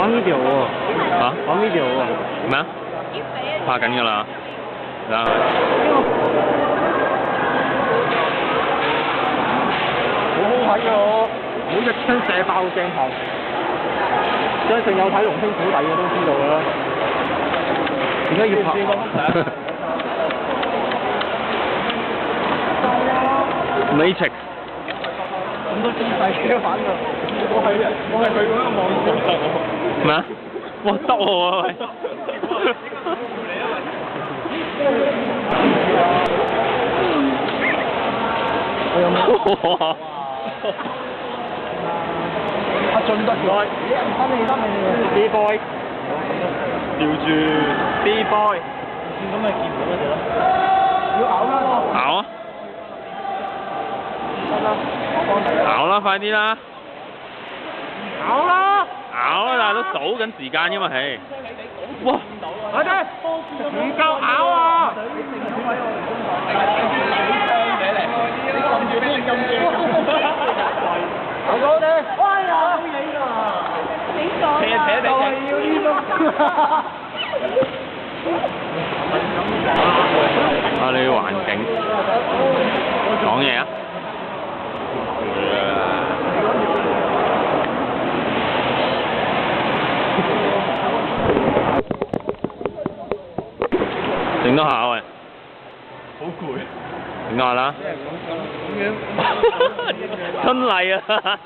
玩 video 喎。嚇？玩 video 喎。咩啊？拍緊㗎啦，啊！好好睇㗎我，每隻槍射爆個鏡頭，相信有睇《龍兄虎弟》嘅都知道㗎啦。點解要拍？Matrix。咁多姿勢嘅反㗎，我係佢嗰個網友。咩啊？哇，得喎喂！我有冇？哇！阿俊得嘅。D boy。吊住 D boy。咁咪見唔到嗰隻咯。要咬啦！咬啊！咬啦，快啲啦！咬啦！咬啦，但係都數緊時間㗎嘛，係。哇！快啲！唔夠咬啊！咬咗你！哎呀！扯扯地，就係要呢種。啊！你環境講嘢啊！整多下喂，好攰。整多下啦，春麗啊！